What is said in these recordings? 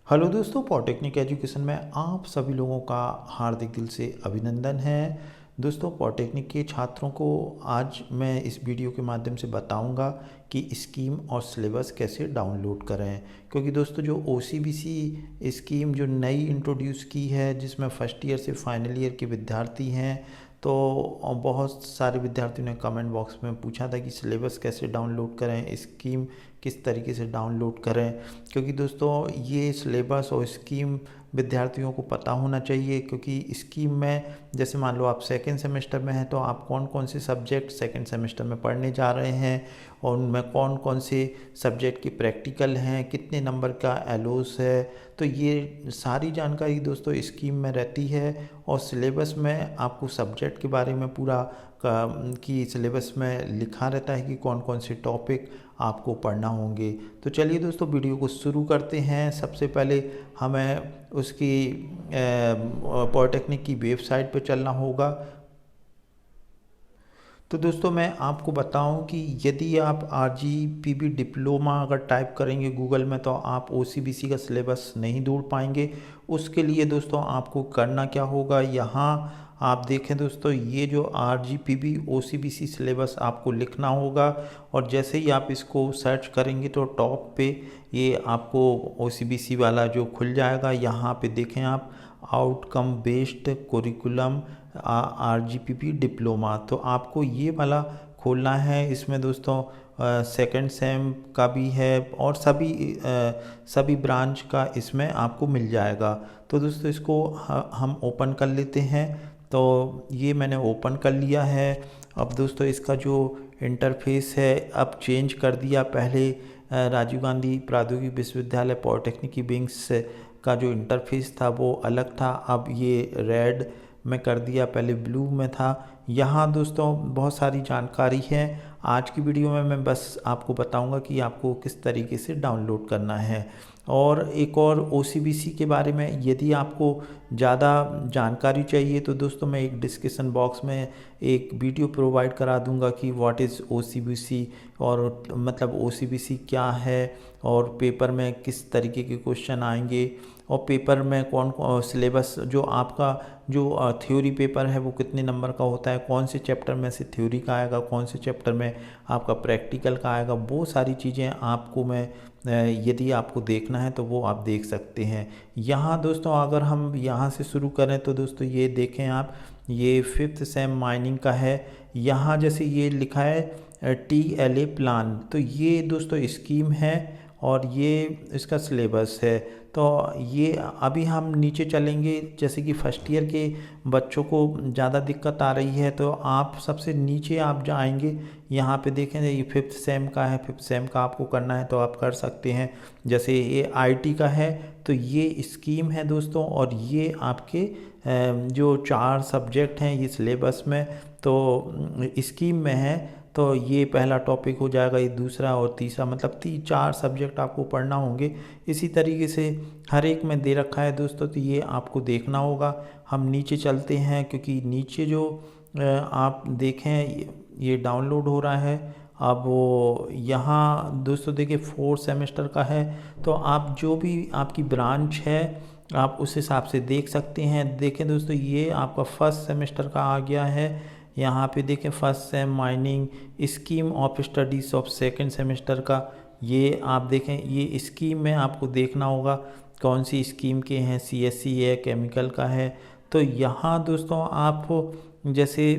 Hello दोस्तों, polytechnic education में आप सभी लोगों का हार्दिक दिल से अभिनंदन है। दोस्तों, पॉलिटेक्निक के छात्रों को आज मैं इस वीडियो के माध्यम से बताऊंगा कि स्कीम और सिलेबस कैसे डाउनलोड करें। क्योंकि दोस्तों, जो OCBC स्कीम जो नई इंट्रोड्यूस की है, जिसमें फर्स्ट ईयर से फाइनल ईयर के विद्यार्थी हैं, तो बहुत सारे विद्यार्थियों ने कमेंट बॉक्स में पूछा था कि सिलेबस कैसे डाउनलोड करें, स्कीम किस तरीके से डाउनलोड करें। क्योंकि दोस्तों, ये सिलेबस और स्कीम विद्यार्थियों को पता होना चाहिए। क्योंकि स्कीम में जैसे मान लो आप सेकेंड सेमेस्टर में हैं, तो आप कौन कौन से सब्जेक्ट सेकेंड सेमेस्टर में पढ़ने जा रहे हैं और उनमें कौन कौन से सब्जेक्ट के प्रैक्टिकल हैं, कितने नंबर का एलोस है, तो ये सारी जानकारी दोस्तों स्कीम में रहती है। और सिलेबस में आपको सब्जेक्ट के बारे में पूरा कि सिलेबस में लिखा रहता है कि कौन कौन से टॉपिक आपको पढ़ना होंगे। तो चलिए दोस्तों, वीडियो को शुरू करते हैं। सबसे पहले हमें उसकी पॉलिटेक्निक की वेबसाइट पर चलना होगा। तो दोस्तों, मैं आपको बताऊं कि यदि आप RGPB डिप्लोमा अगर टाइप करेंगे गूगल में, तो आप OCBC का सिलेबस नहीं ढूंढ पाएंगे। उसके लिए दोस्तों आपको करना क्या होगा, यहाँ आप देखें दोस्तों, ये जो RGPB OCBC सिलेबस आपको लिखना होगा। और जैसे ही आप इसको सर्च करेंगे तो टॉप पे ये आपको OCBC वाला जो खुल जाएगा। यहाँ पे देखें आप, outcome based curriculum RGPB diploma, तो आपको ये वाला खोलना है। इसमें दोस्तों सेकंड सेम का भी है और सभी ब्रांच का इसमें आपको मिल जाएगा। तो दोस्तों, इसको हम ओपन कर लेते हैं। तो ये मैंने ओपन कर लिया है। अब दोस्तों, इसका जो इंटरफेस है अब चेंज कर दिया। पहले राजीव गांधी प्रौद्योगिकी विश्वविद्यालय पॉलिटेक्निक की विंग्स का जो इंटरफेस था वो अलग था, अब ये रेड में कर दिया, पहले ब्लू में था। यहाँ दोस्तों बहुत सारी जानकारी है। आज की वीडियो में मैं बस आपको बताऊंगा कि आपको किस तरीके से डाउनलोड करना है। और एक और OCBC के बारे में यदि आपको ज़्यादा जानकारी चाहिए तो दोस्तों, मैं एक डिस्क्रिप्शन बॉक्स में एक वीडियो प्रोवाइड करा दूंगा कि व्हाट इज़ OCBC, और मतलब OCBC क्या है और पेपर में किस तरीके के क्वेश्चन आएंगे, और पेपर में कौन कौन सिलेबस जो आपका जो थ्योरी पेपर है वो कितने नंबर का होता है, कौन से चैप्टर में से थ्योरी का आएगा, कौन से चैप्टर में आपका प्रैक्टिकल का आएगा, वो सारी चीज़ें आपको मैं यदि आपको देखना है तो वो आप देख सकते हैं। यहाँ दोस्तों, अगर हम यहाँ से शुरू करें तो दोस्तों ये देखें आप, ये 5th सेम माइनिंग का है। यहाँ जैसे ये लिखा है TLA प्लान, तो ये दोस्तों स्कीम है और ये इसका सिलेबस है। तो ये अभी हम नीचे चलेंगे, जैसे कि फर्स्ट ईयर के बच्चों को ज़्यादा दिक्कत आ रही है तो आप सबसे नीचे आप जाएंगे, यहाँ पे देखें ये 5th सेम का है। 5th सेम का आपको करना है तो आप कर सकते हैं। जैसे ये IT का है तो ये स्कीम है दोस्तों, और ये आपके जो 4 सब्जेक्ट हैं ये सिलेबस में तो स्कीम में है। तो ये पहला टॉपिक हो जाएगा, ये दूसरा और तीसरा, मतलब 4 सब्जेक्ट आपको पढ़ना होंगे। इसी तरीके से हर एक में दे रखा है दोस्तों, तो ये आपको देखना होगा। हम नीचे चलते हैं, क्योंकि नीचे जो आप देखें ये डाउनलोड हो रहा है। अब वो यहाँ दोस्तों देखिए 4 सेमेस्टर का है, तो आप जो भी आपकी ब्रांच है आप उस हिसाब से देख सकते हैं। देखें दोस्तों, ये आपका फर्स्ट सेमेस्टर का आ गया है। यहाँ पे देखें first sem mining scheme of studies of second semester का, ये आप देखें, ये स्कीम में आपको देखना होगा कौन सी स्कीम के हैं। CSC है, केमिकल का है। तो यहाँ दोस्तों आप जैसे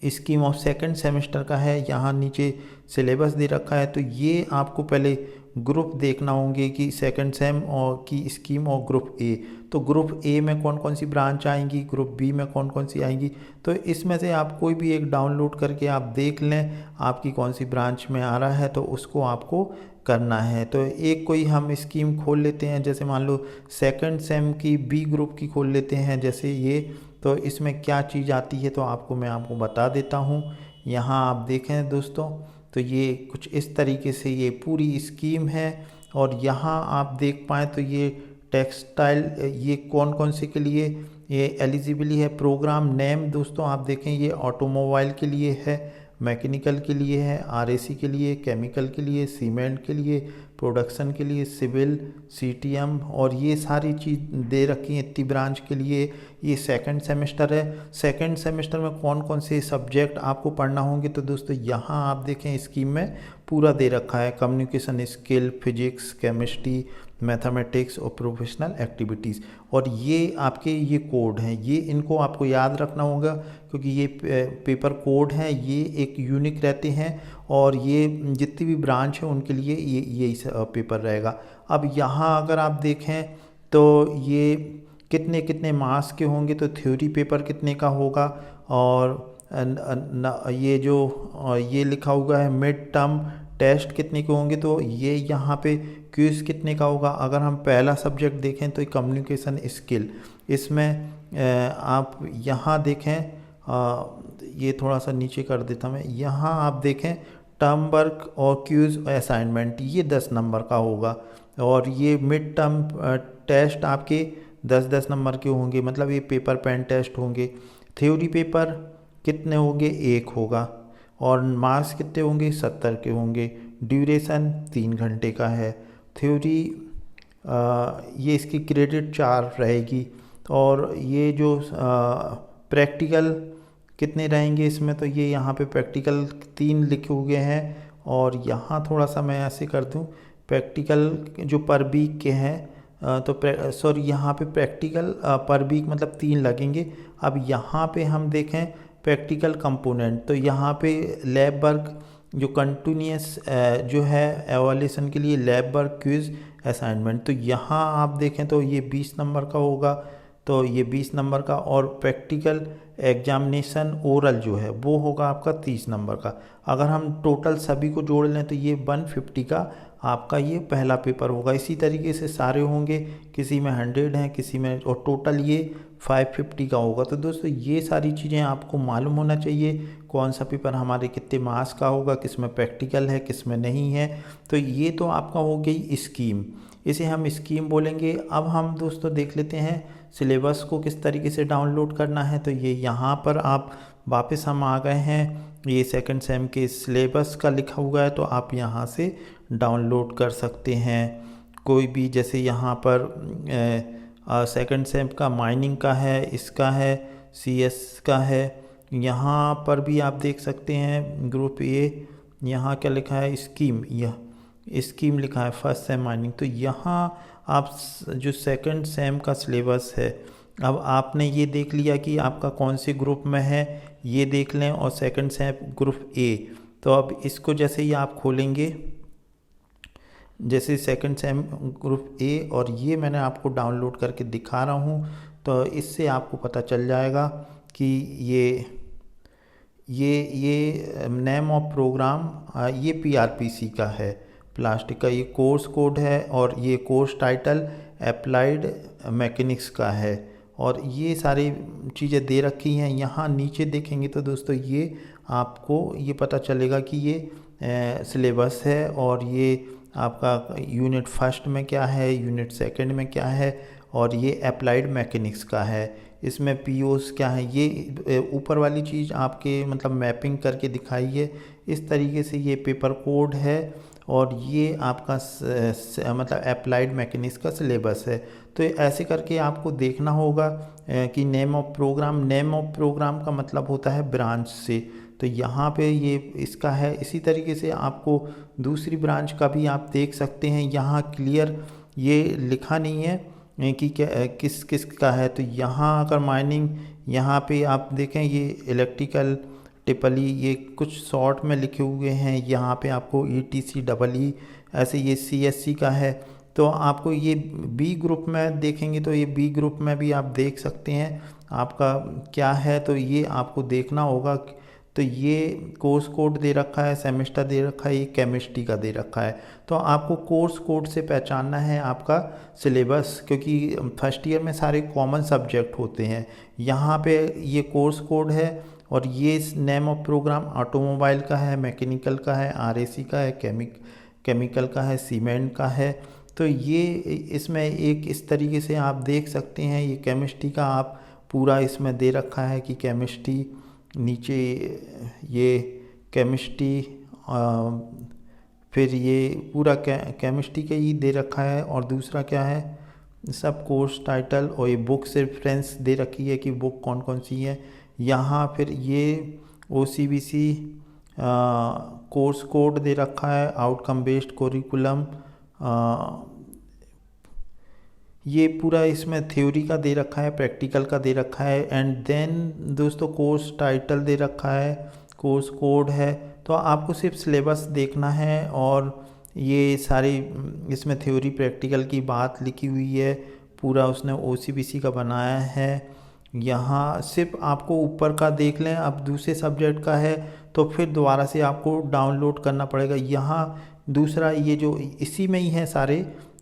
स्कीम ऑफ सेकंड सेमेस्टर का है, यहाँ नीचे सिलेबस दे रखा है। तो ये आपको पहले ग्रुप देखना होंगे कि सेकंड सेम और की स्कीम और ग्रुप A। तो ग्रुप A में कौन कौन सी ब्रांच आएंगी, ग्रुप B में कौन कौन सी आएंगी, तो इसमें से आप कोई भी एक डाउनलोड करके आप देख लें आपकी कौन सी ब्रांच में आ रहा है, तो उसको आपको करना है। तो एक कोई हम स्कीम खोल लेते हैं, जैसे मान लो सेकंड सेम की B ग्रुप की खोल लेते हैं जैसे ये। तो इसमें क्या चीज़ आती है तो मैं आपको बता देता हूँ। यहाँ आप देखें दोस्तों, तो ये कुछ इस तरीके से ये पूरी स्कीम है। और यहाँ आप देख पाएँ तो ये टेक्सटाइल, ये कौन कौन से के लिए ये एलिजिबल है। प्रोग्राम नेम दोस्तों आप देखें, ये ऑटोमोबाइल के लिए है, मैकेनिकल के लिए है, RAC के लिए, केमिकल के लिए, सीमेंट के लिए, प्रोडक्शन के लिए सिविल, सीटीएम और ये सारी चीज़ दे रखी हैं इतनी ब्रांच के लिए। ये सेकंड सेमेस्टर है। सेकंड सेमेस्टर में कौन कौन से सब्जेक्ट आपको पढ़ना होंगे, तो दोस्तों यहाँ आप देखें स्कीम में पूरा दे रखा है। Communication skill, physics, chemistry, mathematics और प्रोफेशनल एक्टिविटीज़। और ये आपके ये कोड हैं, ये इनको आपको याद रखना होगा क्योंकि ये पेपर कोड हैं, ये एक यूनिक रहते हैं और ये जितनी भी ब्रांच है उनके लिए ये यही पेपर रहेगा। अब यहाँ अगर आप देखें तो ये कितने कितने मार्क्स के होंगे, तो थ्योरी पेपर कितने का होगा और ये जो ये लिखा हुआ है मिड टर्म टेस्ट कितने के होंगे, तो ये यहाँ पे क्विज़ कितने का होगा। अगर हम पहला सब्जेक्ट देखें तो कम्युनिकेशन स्किल, इसमें आप यहाँ देखें, ये थोड़ा सा नीचे कर देता मैं, यहाँ आप देखें टर्म वर्क और क्विज़ असाइनमेंट ये 10 नंबर का होगा और ये मिड टर्म टेस्ट आपके 10-10 नंबर के होंगे, मतलब ये पेपर पेन टेस्ट होंगे। थ्योरी पेपर कितने होंगे, 1 होगा और मार्क्स कितने होंगे, 70 के होंगे। ड्यूरेशन 3 घंटे का है। थ्योरी ये इसकी क्रेडिट 4 रहेगी और ये जो प्रैक्टिकल कितने रहेंगे इसमें, तो ये यहाँ पे प्रैक्टिकल 3 लिखे हुए हैं और यहाँ थोड़ा सा मैं ऐसे कर दूँ, प्रैक्टिकल जो पर वीक के हैं तो सॉरी यहाँ पे प्रैक्टिकल पर वीक मतलब 3 लगेंगे। अब यहाँ पे हम देखें प्रैक्टिकल कंपोनेंट, तो यहाँ पे लैब वर्क जो कंटिन्यूस जो है एवोल्यूशन के लिए लैब वर्क, क्विज, असाइनमेंट, तो यहाँ आप देखें तो ये 20 नंबर का होगा, तो ये 20 नंबर का। और प्रैक्टिकल एग्जामिनेशन ओरल जो है वो होगा आपका 30 नंबर का। अगर हम टोटल सभी को जोड़ लें तो ये 150 का आपका ये पहला पेपर होगा। इसी तरीके से सारे होंगे, किसी में 100 हैं, किसी में, और टोटल ये 550 का होगा। तो दोस्तों ये सारी चीज़ें आपको मालूम होना चाहिए, कौन सा पेपर हमारे कितने मार्क्स का होगा, किस में प्रैक्टिकल है, किस में नहीं है। तो ये तो आपका हो गई स्कीम, इसे हम स्कीम बोलेंगे। अब हम दोस्तों देख लेते हैं सिलेबस को किस तरीके से डाउनलोड करना है। तो ये यहाँ पर आप वापस हम आ गए हैं, ये सेकंड सेम के सिलेबस का लिखा हुआ है, तो आप यहाँ से डाउनलोड कर सकते हैं कोई भी। जैसे यहाँ पर सेकंड सेम का माइनिंग का है, इसका है, सीएस का है, यहाँ पर भी आप देख सकते हैं ग्रुप ए, यहाँ क्या लिखा है स्कीम, यह स्कीम लिखा है फर्स्ट सेम माइनिंग। तो यहाँ आप जो सेकंड सेम का सिलेबस है, अब आपने ये देख लिया कि आपका कौन से ग्रुप में है, ये देख लें, और सेकंड सेम ग्रुप ए। तो अब इसको जैसे ही आप खोलेंगे, जैसे सेकंड सेम ग्रुप ए, और ये मैंने आपको डाउनलोड करके दिखा रहा हूँ, तो इससे आपको पता चल जाएगा कि ये नेम ऑफ प्रोग्राम ये पीआरपीसी का है, प्लास्टिक का, ये कोर्स कोड है, और ये कोर्स टाइटल अप्लाइड मैकेनिक्स का है, और ये सारी चीज़ें दे रखी हैं। यहाँ नीचे देखेंगे तो दोस्तों ये आपको ये पता चलेगा कि ये सिलेबस है, और ये आपका यूनिट फर्स्ट में क्या है, यूनिट सेकंड में क्या है, और ये अप्लाइड मैकेनिक्स का है। इसमें पीओस क्या है, ये ऊपर वाली चीज़ आपके मतलब मैपिंग करके दिखाई है। इस तरीके से ये पेपर कोड है, और ये आपका मतलब अप्लाइड मैकेनिक्स का सिलेबस है। तो ऐसे करके आपको देखना होगा कि नेम ऑफ प्रोग्राम का मतलब होता है ब्रांच से, तो यहाँ पे ये इसका है। इसी तरीके से आपको दूसरी ब्रांच का भी आप देख सकते हैं, यहाँ क्लियर ये लिखा नहीं है कि क्या किस किस का है। तो यहाँ अगर माइनिंग, यहाँ पे आप देखें ये इलेक्ट्रिकल टिपली, ये कुछ शॉर्ट में लिखे हुए हैं। यहाँ पे आपको ETC ऐसे ये CSC का है। तो आपको ये बी ग्रुप में देखेंगे तो ये बी ग्रुप में भी आप देख सकते हैं आपका क्या है, तो ये आपको देखना होगा। तो ये कोर्स कोड दे रखा है, सेमेस्टर दे रखा है, ये केमिस्ट्री का दे रखा है। तो आपको कोर्स कोड से पहचानना है आपका सिलेबस, क्योंकि फर्स्ट ईयर में सारे कॉमन सब्जेक्ट होते हैं। यहाँ पे ये कोर्स कोड है, और ये नेम ऑफ प्रोग्राम ऑटोमोबाइल का है, मैकेनिकल का है, RAC का है, केमिकल का है, सीमेंट का है। तो ये इसमें एक इस तरीके से आप देख सकते हैं। ये केमिस्ट्री का आप पूरा इसमें दे रखा है कि केमिस्ट्री, नीचे ये केमिस्ट्री फिर ये पूरा केमिस्ट्री का ही दे रखा है। और दूसरा क्या है, सब कोर्स टाइटल और ये बुक से रेफरेंस दे रखी है कि बुक कौन कौन सी है। यहाँ फिर ये OCBC कोर्स कोड दे रखा है, आउटकम बेस्ड कोरिकुलम, ये पूरा इसमें थ्योरी का दे रखा है, प्रैक्टिकल का दे रखा है। एंड देन दोस्तों कोर्स टाइटल दे रखा है, कोर्स कोड है। तो आपको सिर्फ सिलेबस देखना है और ये सारी इसमें थ्योरी प्रैक्टिकल की बात लिखी हुई है, पूरा उसने OCBC का बनाया है। यहाँ सिर्फ आपको ऊपर का देख लें, अब दूसरे सब्जेक्ट का है तो फिर दोबारा से आपको डाउनलोड करना पड़ेगा। यहाँ दूसरा ये जो इसी में ही है सारे,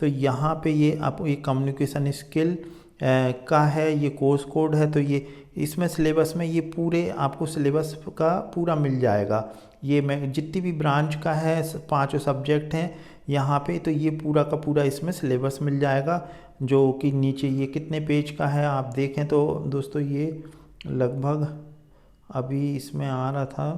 तो यहाँ पे ये आप ये कम्युनिकेशन स्किल का है, ये कोर्स कोड है। तो ये इसमें सिलेबस में ये पूरे आपको सिलेबस का पूरा मिल जाएगा। ये मैं जितनी भी ब्रांच का है 5 सब्जेक्ट हैं यहाँ पे, तो ये पूरा का पूरा इसमें सिलेबस मिल जाएगा। जो कि नीचे ये कितने पेज का है आप देखें तो दोस्तों ये लगभग अभी इसमें आ रहा था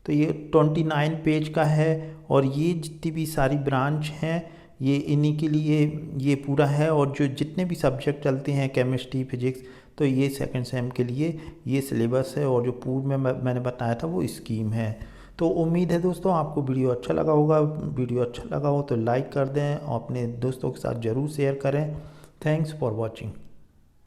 तो ये 29 पेज का है। और ये जितनी भी सारी ब्रांच हैं ये इन्हीं के लिए ये पूरा है। और जो जितने भी सब्जेक्ट चलते हैं केमिस्ट्री फिजिक्स, तो ये सेकंड सेम के लिए ये सिलेबस है। और जो पूर्व में मैंने बताया था वो स्कीम है। तो उम्मीद है दोस्तों आपको वीडियो अच्छा लगा होगा। वीडियो अच्छा लगा हो तो लाइक कर दें और अपने दोस्तों के साथ ज़रूर शेयर करें। Thanks for watching.